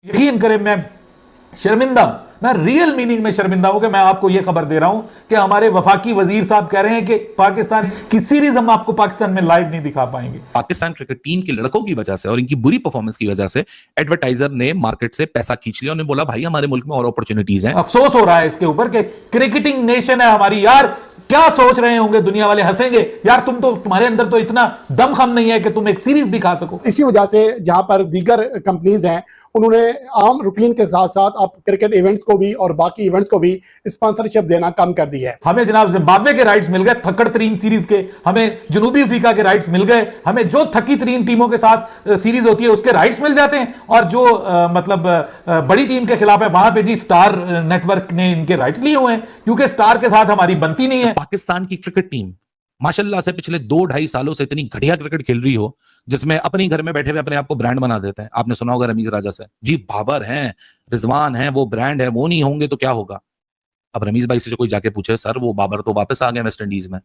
यकीन करें मैं शर्मिंदा हूं, मैं रियल मीनिंग में शर्मिंदा हूं कि मैं आपको यह खबर दे रहा हूं कि हमारे वफाकी वजीर साहब कह रहे हैं कि पाकिस्तान की सीरीज हम आपको पाकिस्तान में लाइव नहीं दिखा पाएंगे। पाकिस्तान क्रिकेट टीम के लड़कों की वजह से और इनकी बुरी परफॉर्मेंस की वजह से एडवर्टाइजर ने मार्केट से पैसा खींच लिया। उन्होंने बोला भाई हमारे मुल्क में और अपॉर्चुनिटीज हैं। अफसोस हो रहा है इसके ऊपर कि क्रिकेटिंग नेशन है हमारी। यार क्या सोच रहे होंगे, दुनिया वाले हंसेंगे यार, तुम्हारे अंदर तो इतना दमखम नहीं है कि तुम एक सीरीज दिखा सको। इसी वजह से जहां पर दीगर कंपनीज हैं उन्होंने आम रूटीन के साथ साथ अब क्रिकेट इवेंट्स को भी और बाकी इवेंट्स को भी स्पॉन्सरशिप देना कम कर दी है। हमें जनाब जिम्बाब्वे के राइट्स मिल गए थक्कड़ तरीन सीरीज के, हमें जनूबी अफ्रीका के राइट्स मिल गए, हमें जो थकी तरीन टीमों के साथ सीरीज होती है उसके राइट्स मिल जाते हैं, और जो बड़ी टीम के खिलाफ है वहां पे जी स्टार नेटवर्क ने इनके राइट्स लिए हुए हैं, क्योंकि स्टार के साथ हमारी बनती नहीं है। पाकिस्तान की क्रिकेट टीम माशाल्लाह से पिछले 2-2.5 सालों से इतनी घटिया क्रिकेट खेल रही हो, जिसमें अपने घर में बैठे हुए अपने आप को ब्रांड बना देते हैं। आपने सुना होगा रमीज राजा से, जी बाबर हैं, रिजवान हैं, वो ब्रांड है, वो नहीं होंगे तो क्या होगा। अब रमीज भाई से जो कोई जाके पूछे, सर वो बाबर तो वापस आ गए वेस्ट इंडीज में,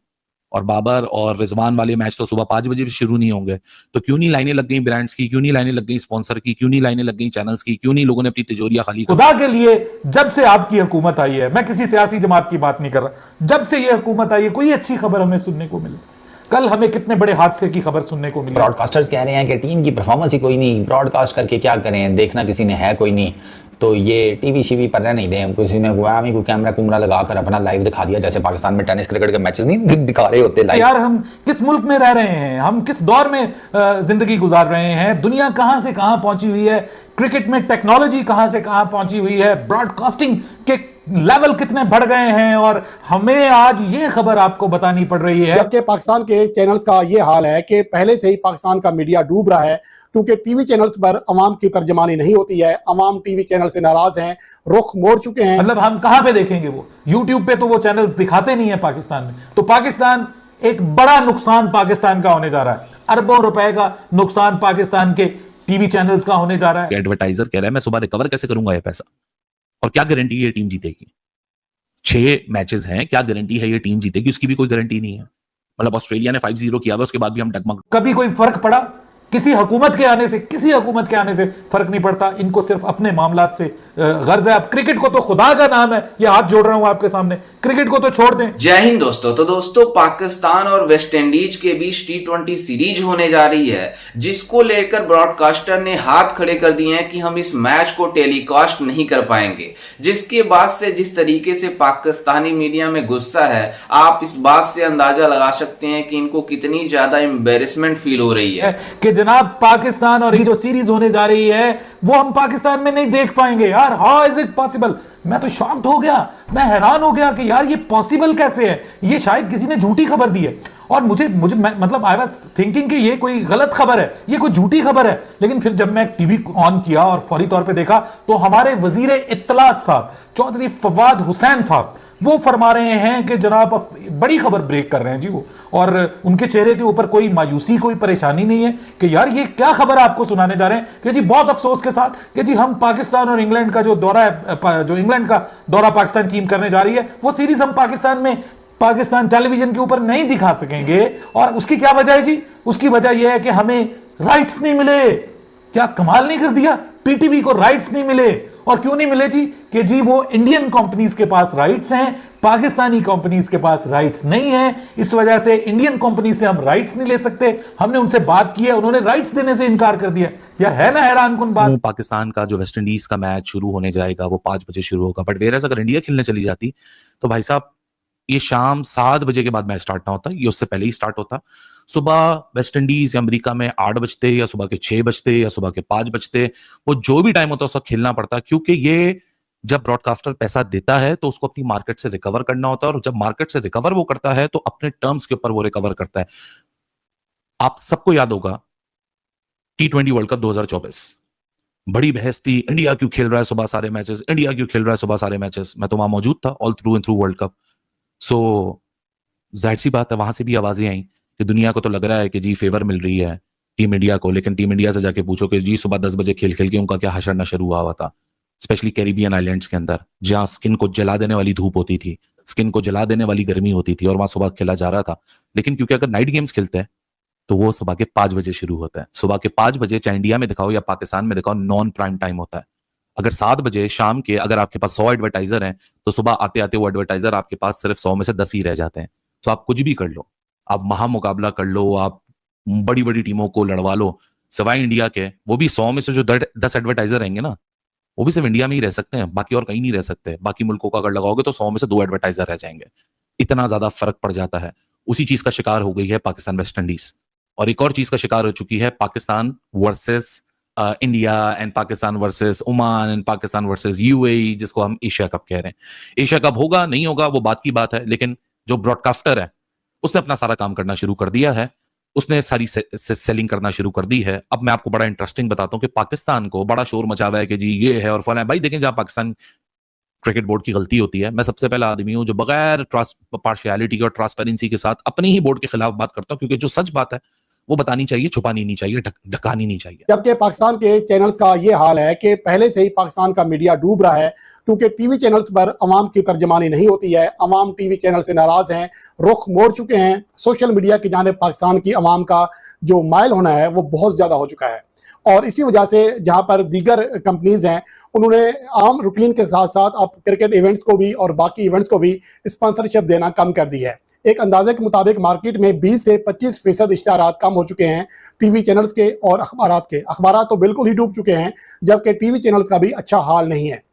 और बाबर और रिजवान वाले मैच तो सुबह 5 बजे भी शुरू नहीं होंगे, तो क्यों नहीं लाइनें लग गई ब्रांड्स की, क्यों नहीं लाइनें लग गई स्पॉन्सर की, क्यों नहीं लाइनें लग गई चैनल्स की, क्यों नहीं लोगों ने अपनी तिजोरियां खाली कर। खुदा के लिए जब से आपकी हुकूमत आई है, मैं किसी सियासी जमात की बात नहीं कर रहा, जब से ये हुकूमत आई है कोई अच्छी खबर हमें सुनने को मिले। कल हमें कितने बड़े हादसे की खबर सुनने को मिली। ब्रॉडकास्टर्स कह रहे हैं कि टीम की परफॉर्मेंस ही कोई नहीं, ब्रॉडकास्ट करके क्या करें, देखना किसी ने है कोई नहीं, तो ये टीवी शीवी पर नहीं दें, किसी ने कोई कैमरा कुमरा लगाकर अपना लाइव दिखा दिया, जैसे पाकिस्तान में टेनिस क्रिकेट के मैचेस नहीं दिखा रहे होते लाइव। यार हम किस मुल्क में रह रहे हैं, हम किस दौर में जिंदगी गुजार रहे हैं, दुनिया कहां से कहां पहुंची हुई है, क्रिकेट में टेक्नोलॉजी कहां से कहां पहुंची हुई है, ब्रॉडकास्टिंग के लेवल कितने बढ़ गए हैं, और हमें आज ये खबर आपको बतानी पड़ रही है। जबकि पाकिस्तान के चैनल्स का ये हाल है कि पहले से ही पाकिस्तान का मीडिया डूब रहा है, क्योंकि टीवी चैनल्स पर अवाम की तर्जमानी नहीं होती है, अवाम टीवी चैनल से नाराज हैं, रुख मोड़ चुके हैं। मतलब हम कहां पे देखेंगे, वो यूट्यूब पे तो वो चैनल्स दिखाते नहीं है पाकिस्तान में। तो पाकिस्तान एक बड़ा नुकसान पाकिस्तान का होने जा रहा है, अरबों रुपए का नुकसान पाकिस्तान के टीवी चैनल्स का होने जा रहा है। एडवर्टाइजर कह रहा है मैं सुबह रिकवर कैसे करूंगा ये पैसा, और क्या गारंटी है ये टीम जीतेगी। 6 मैचेस हैं, क्या गारंटी है ये टीम जीतेगी, उसकी भी कोई गारंटी नहीं है। मतलब ऑस्ट्रेलिया ने 5-0 किया हुआ, उसके बाद भी हम डगमग। कभी कोई फर्क पड़ा किसी हुकूमत के आने से? किसी हुकूमत के आने से फर्क नहीं पड़ता, इनको सिर्फ अपने मामलात से गर्ज है। अब क्रिकेट को तो खुदा का नाम है, ये हाथ जोड़ रहा हूं आपके सामने, क्रिकेट को तो छोड़ दें। जय हिंद दोस्तों। तो दोस्तों पाकिस्तान और वेस्ट इंडीज के बीच T20 सीरीज होने जा रही है, जिसको लेकर ब्रॉडकास्टर ने हाथ खड़े कर दिए हैं कि हम इस मैच को टेलीकास्ट नहीं कर पाएंगे। जिसके बाद से जिस तरीके से पाकिस्तानी मीडिया में गुस्सा है, आप इस बात से अंदाजा लगा सकते हैं कि इनको कितनी ज्यादा एम्बेरसमेंट फील हो रही है कि जनाब पाकिस्तान और ये जो सीरीज होने जा रही है वो हम पाकिस्तान में नहीं देख पाएंगे। यार हाउ इज इट पॉसिबल? मैं तो शॉक्ड हो गया, मैं हैरान हो गया कि यार ये पॉसिबल कैसे है। ये शायद किसी ने झूठी खबर दी है, और मुझे मतलब आई वाज थिंकिंग कि ये कोई गलत खबर है, ये कोई झूठी खबर है। लेकिन फिर जब मैं टीवी ऑन किया और फौरी तौर पे देखा तो हमारे वजीर इत्तलात साहब चौधरी फवाद हुसैन साहब वो फरमा रहे हैं कि जनाब बड़ी खबर ब्रेक कर रहे हैं जी वो, और उनके चेहरे के ऊपर कोई मायूसी, कोई परेशानी नहीं है कि यार ये क्या खबर आपको सुनाने जा रहे हैं कि जी बहुत अफसोस के साथ कि जी हम पाकिस्तान और इंग्लैंड का जो दौरा है, जो इंग्लैंड का दौरा पाकिस्तान टीम करने जा रही है, वो सीरीज हम पाकिस्तान में पाकिस्तान टेलीविजन के ऊपर नहीं दिखा सकेंगे। और उसकी क्या वजह है जी? उसकी वजह यह है कि हमें राइट्स नहीं मिले। क्या कमाल नहीं कर दिया? पीटीवी को राइट्स नहीं मिले। और क्यों नहीं मिले जी? कि जी वो इंडियन कंपनीज के पास राइट्स हैं, पाकिस्तानी कंपनीज के पास राइट्स नहीं है। इस वजह से इंडियन कंपनी से हम राइट्स नहीं ले सकते। हमने उनसे बात की है, उन्होंने राइट्स देने से इनकार कर दिया। यार है ना हैरानकुन बात। पाकिस्तान का जो वेस्ट इंडीज का मैच शुरू होने जाएगा वो 5 बजे शुरू होगा, बट वेरएज़ अगर इंडिया खेलने चली जाती तो भाई साहब ये शाम 7 बजे के बाद मैच स्टार्ट ना होता, ये उससे पहले ही स्टार्ट होता। सुबह वेस्ट इंडीज या अमेरिका में 8 बजते या सुबह के 6 बजते या सुबह के 5 बजते, वो जो भी टाइम होता है उसका खेलना पड़ता, क्योंकि ये जब ब्रॉडकास्टर पैसा देता है तो उसको अपनी मार्केट से रिकवर करना होता है, और जब मार्केट से रिकवर वो करता है तो अपने टर्म्स के ऊपर वो रिकवर करता है। आप सबको याद होगा T20 वर्ल्ड कप 2024, बड़ी बहस थी, इंडिया क्यों खेल रहा है सुबह सारे मैचेस, इंडिया क्यों खेल रहा है सुबह सारे मैचेस। मैं तो वहां मौजूद था all through and through world cup. So जाहिर सी बात है वहां से भी आवाजें आई कि दुनिया को तो लग रहा है कि जी फेवर मिल रही है टीम इंडिया को, लेकिन टीम इंडिया से जाके पूछो कि जी सुबह 10 बजे खेल खेल के उनका क्या हशर नशर हुआ था, स्पेशली कैरिबियन आइलैंड्स के अंदर, जहां स्किन को जला देने वाली धूप होती थी, स्किन को जला देने वाली गर्मी होती थी, और वहां सुबह खेला जा रहा था। लेकिन क्योंकि अगर नाइट गेम्स खेलते हैं तो वो सुबह के 5 बजे शुरू होता है। सुबह के 5 बजे चाहे इंडिया में दिखाओ या पाकिस्तान में दिखाओ, नॉन प्राइम टाइम होता है। अगर 7 बजे शाम के अगर आपके पास 100 एडवर्टाइजर हैं तो सुबह आते आते वो एडवर्टाइजर आपके पास सिर्फ 100 में से 10 ही रह जाते हैं। तो आप कुछ भी कर लो, आप महामुकाबला कर लो, आप बड़ी बड़ी टीमों को लड़वा लो, सिवाय इंडिया के वो भी 100 में से जो 10 एडवर्टाइजर रहेंगे ना, वो भी सिर्फ इंडिया में ही रह सकते हैं, बाकी और कहीं नहीं रह सकते। बाकी मुल्कों का अगर लगाओगे तो 100 में से 2 एडवर्टाइजर रह जाएंगे। इतना ज्यादा फर्क पड़ जाता है। उसी चीज का शिकार हो गई है पाकिस्तान वेस्ट इंडीज, और एक और चीज का शिकार हो चुकी है Pakistan versus India and Pakistan versus Oman and Pakistan versus UAE, जिसको हम एशिया कप कह रहे हैं। एशिया कप होगा नहीं होगा वो बात की बात है, लेकिन जो ब्रॉडकास्टर है उसने अपना सारा काम करना शुरू कर दिया है, उसने सारी सेलिंग करना शुरू कर दी है। अब मैं आपको बड़ा इंटरेस्टिंग बताता हूं कि पाकिस्तान को बड़ा शोर मचा हुआ है कि जी ये है और फलाना है। भाई देखें, जहां पाकिस्तान क्रिकेट बोर्ड की गलती होती है, मैं सबसे पहला आदमी हूं जो बगैर पार्शियलिटी और ट्रांसपेरेंसी के साथ अपने ही बोर्ड के खिलाफ बात करता हूं, क्योंकि जो सच बात है वो बतानी चाहिए, छुपानी नहीं चाहिए, ढकानी नहीं चाहिए। जबकि पाकिस्तान के चैनल्स का ये हाल है कि पहले से ही पाकिस्तान का मीडिया डूब रहा है, क्योंकि टीवी चैनल्स पर अवाम की तर्जमानी नहीं होती है। अवाम टीवी चैनल से नाराज हैं, रुख मोड़ चुके हैं। सोशल मीडिया की जानिब पाकिस्तान की अवाम का जो माइल होना है वो बहुत ज़्यादा हो चुका है, और इसी वजह से जहाँ पर दीगर कंपनीज हैं उन्होंने आम रूटीन के साथ साथ अब क्रिकेट इवेंट्स को भी और बाकी इवेंट्स को भी स्पॉन्सरशिप देना कम कर दी है। एक अंदाजे के मुताबिक मार्केट में 20 से 25% इश्तिहारात कम हो चुके हैं टीवी चैनल्स के और अखबारात के। अखबारात तो बिल्कुल ही डूब चुके हैं, जबकि टीवी चैनल्स का भी अच्छा हाल नहीं है।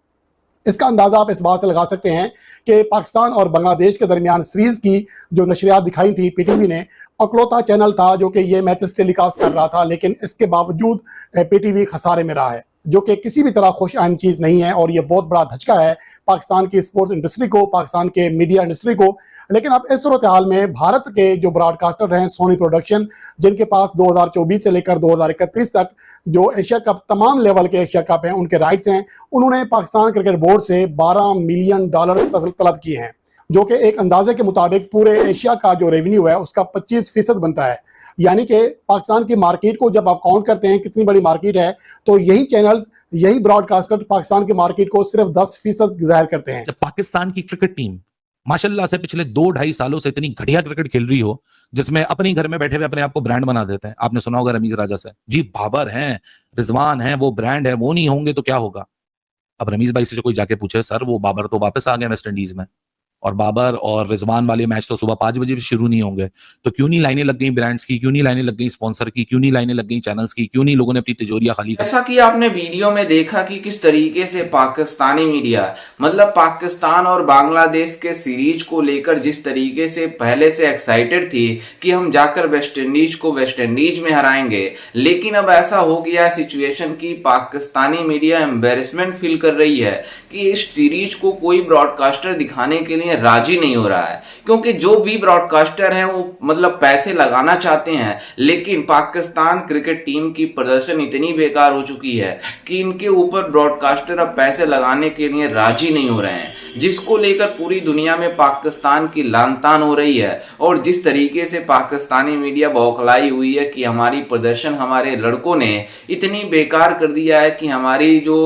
इसका अंदाज़ा आप इस बात से लगा सकते हैं कि पाकिस्तान और बांग्लादेश के दरमियान सीरीज़ की जो नशरियात दिखाई थी पीटीवी ने, अकलौता चैनल था जो कि ये मैचेस टेलीकास्ट कर रहा था, लेकिन इसके बावजूद पीटीवी खसारे में रहा है, जो कि किसी भी तरह खुश आइन चीज़ नहीं है। और ये बहुत बड़ा धचका है पाकिस्तान की स्पोर्ट्स इंडस्ट्री को, पाकिस्तान के मीडिया इंडस्ट्री को। लेकिन अब इस सूरत हाल में भारत के जो ब्रॉडकास्टर हैं सोनी प्रोडक्शन, जिनके पास 2024 से लेकर 2031 तक जो एशिया कप, तमाम लेवल के एशिया कप हैं, उनके राइट्स हैं, उन्होंने पाकिस्तान क्रिकेट बोर्ड से $12 मिलियन तलब किए हैं, जो कि एक अंदाजे के मुताबिक पूरे एशिया का जो रेवेन्यू है उसका 25% बनता है। यानी कि पाकिस्तान की मार्केट को जब आप काउंट करते हैं कितनी बड़ी मार्केट है, तो यही चैनल्स, यही ब्रॉडकास्टर पाकिस्तान की मार्केट को सिर्फ 10% जाहिर करते हैं। जब पाकिस्तान की क्रिकेट टीम माशाल्लाह से पिछले 2-2.5 सालों से इतनी घटिया क्रिकेट खेल रही हो, जिसमें अपने घर में बैठे हुए अपने आप को ब्रांड बना देते हैं। आपने सुना होगा रमीज राजा से, जी बाबर हैं, रिजवान हैं, वो ब्रांड है, वो नहीं होंगे तो क्या होगा। अब रमीज भाई से जो कोई जाके पूछे, सर वो बाबर तो वापस आ गए वेस्ट इंडीज में, और बाबर और रिजवान वाले मैच तो सुबह 5 बजे भी शुरू नहीं होंगे, तो क्यों नहीं लाइनें लग गई ब्रांड्स की, क्यों नहीं लाइनें लग गई स्पॉन्सर की, क्यों नहीं लाइनें लग गई चैनल्स की, क्यों नहीं लोगों ने अपनी तिजोरियां खाली कर। ऐसा कि आपने वीडियो में देखा कि किस तरीके से पाकिस्तानी मीडिया, मतलब पाकिस्तान और बांग्लादेश के सीरीज को लेकर जिस तरीके से पहले से एक्साइटेड थी कि हम जाकर वेस्ट इंडीज को वेस्ट इंडीज में हराएंगे, लेकिन अब ऐसा हो गया है सिचुएशन की पाकिस्तानी मीडिया एम्बेरसमेंट फील कर रही है कि इस सीरीज को कोई ब्रॉडकास्टर दिखाने के लिए राजी नहीं हो रहा है, क्योंकि जो भी ब्रॉडकास्टर हैं वो मतलब पैसे लगाना चाहते हैं, लेकिन पाकिस्तान क्रिकेट टीम की प्रदर्शन इतनी बेकार हो चुकी है कि इनके ऊपर ब्रॉडकास्टर अब पैसे लगाने के लिए राजी नहीं हो रहे हैं, जिसको लेकर पूरी दुनिया में पाकिस्तान की लानतान हो रही है। और जिस तरीके से पाकिस्तानी मीडिया बौखलाई हुई है कि हमारी प्रदर्शन हमारे लड़कों ने इतनी बेकार कर दिया है कि हमारी जो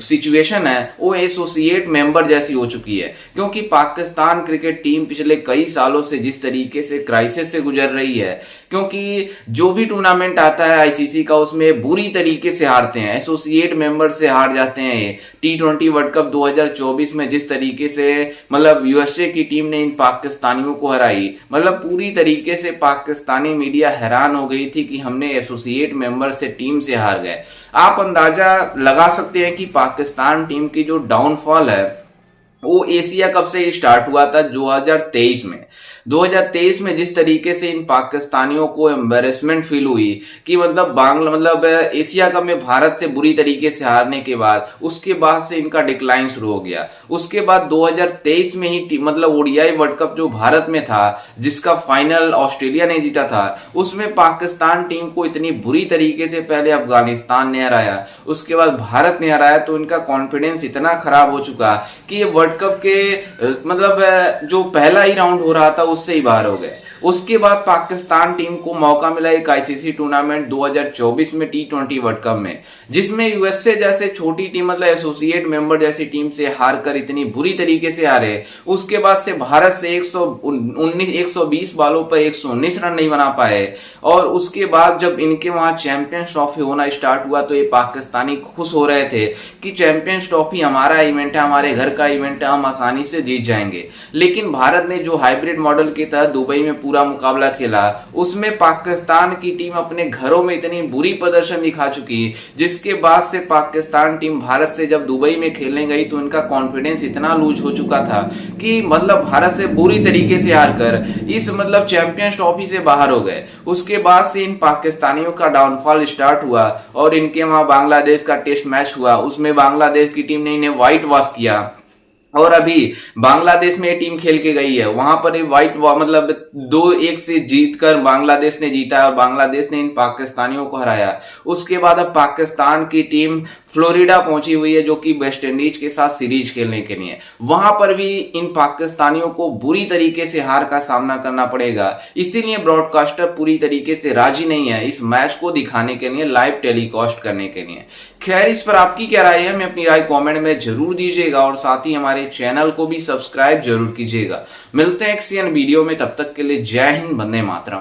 सिचुएशन है वो एसोसिएट मेंबर जैसी हो चुकी है, क्योंकि पाकिस्तान क्रिकेट टीम पिछले कई सालों से जिस तरीके से क्राइसिस से गुजर रही है, क्योंकि जो भी टूर्नामेंट आता है आईसीसी का उसमें बुरी तरीके से हारते हैं, एसोसिएट मेंबर से हार जाते हैं। ये T20 वर्ल्ड कप 2024 में जिस तरीके से मतलब यूएसए की टीम ने इन पाकिस्तानियों को हराई, मतलब पूरी तरीके से पाकिस्तानी मीडिया हैरान हो गई थी कि हमने एसोसिएट मेंबर से टीम से हार गए। आप अंदाजा लगा सकते हैं कि पाकिस्तान टीम की जो डाउनफॉल है वो एशिया कप से ही स्टार्ट हुआ था 2023 में। 2023 में जिस तरीके से इन पाकिस्तानियों को एम्बेरसमेंट फील हुई कि मतलब एशिया कप में भारत से बुरी तरीके से हारने के बाद उसके बाद से इनका डिक्लाइन शुरू हो गया। उसके बाद 2023 में ही मतलब ओडीआई वर्ल्ड कप जो भारत में था, जिसका फाइनल ऑस्ट्रेलिया ने जीता था, उसमें पाकिस्तान टीम को इतनी बुरी तरीके से पहले अफगानिस्तान ने हराया, उसके बाद भारत ने हराया, तो इनका कॉन्फिडेंस इतना खराब हो चुका कि ये वर्ल्ड कप के मतलब जो पहला ही राउंड हो रहा था उससे ही बाहर हो गए। उसके बाद पाकिस्तान टीम को मौका मिला एक आईसीसी टूर्नामेंट 2024 में T20 वर्ल्ड कप में, जिसमें यूएसए जैसे छोटी टीम मतलब एसोसिएट मेंबर जैसी टीम से हारकर इतनी बुरी तरीके से हारे। उसके बाद से भारत से 120 बॉलों पर 119 रन नहीं बना पाए, और उसके बाद जब इनके वहां चैंपियंस ट्रॉफी होना स्टार्ट हुआ तो ये पाकिस्तानी खुश हो रहे थे कि चैंपियंस ट्रॉफी हमारा इवेंट है, हमारे घर का इवेंट है, हम आसानी से जीत जाएंगे। लेकिन भारत ने जो हाइब्रिड मॉडल के तहत दुबई में पूरा मुकाबला खेला, उसमें पाकिस्तान की टीम अपने घरों में इतनी बुरी प्रदर्शन दिखा चुकी, जिसके बाद से पाकिस्तान टीम भारत से जब दुबई में खेलने गई तो इनका कॉन्फिडेंस इतना लूज हो चुका था कि मतलब भारत से बुरी तरीके से हारकर इस मतलब चैंपियंस ट्रॉफी से बाहर हो गए। उसके बाद से इन पाकिस्तानियों का डाउनफॉल स्टार्ट हुआ और इनके वहां बांग्लादेश का टेस्ट मैच हुआ, उसमें बांग्लादेश की टीम ने इन्हें व्हाइट वॉश किया, और अभी बांग्लादेश में ये टीम खेल के गई है, वहां पर व्हाइट मतलब 2-1 से जीतकर बांग्लादेश ने जीता और बांग्लादेश ने इन पाकिस्तानियों को हराया। उसके बाद अब पाकिस्तान की टीम फ्लोरिडा पहुंची हुई है, जो कि वेस्ट इंडीज के साथ सीरीज खेलने के लिए। वहां पर भी इन पाकिस्तानियों को बुरी तरीके से हार का सामना करना पड़ेगा, इसीलिए ब्रॉडकास्टर पूरी तरीके से राजी नहीं है इस मैच को दिखाने के लिए, लाइव टेलीकास्ट करने के लिए। खैर, इस पर आपकी क्या राय है, हमें अपनी राय कमेंट में जरूर दीजिएगा और साथ ही हमारे चैनल को भी सब्सक्राइब जरूर कीजिएगा। मिलते हैं एक वीडियो में, तब तक के लिए जय हिंद, वंदे मातरम।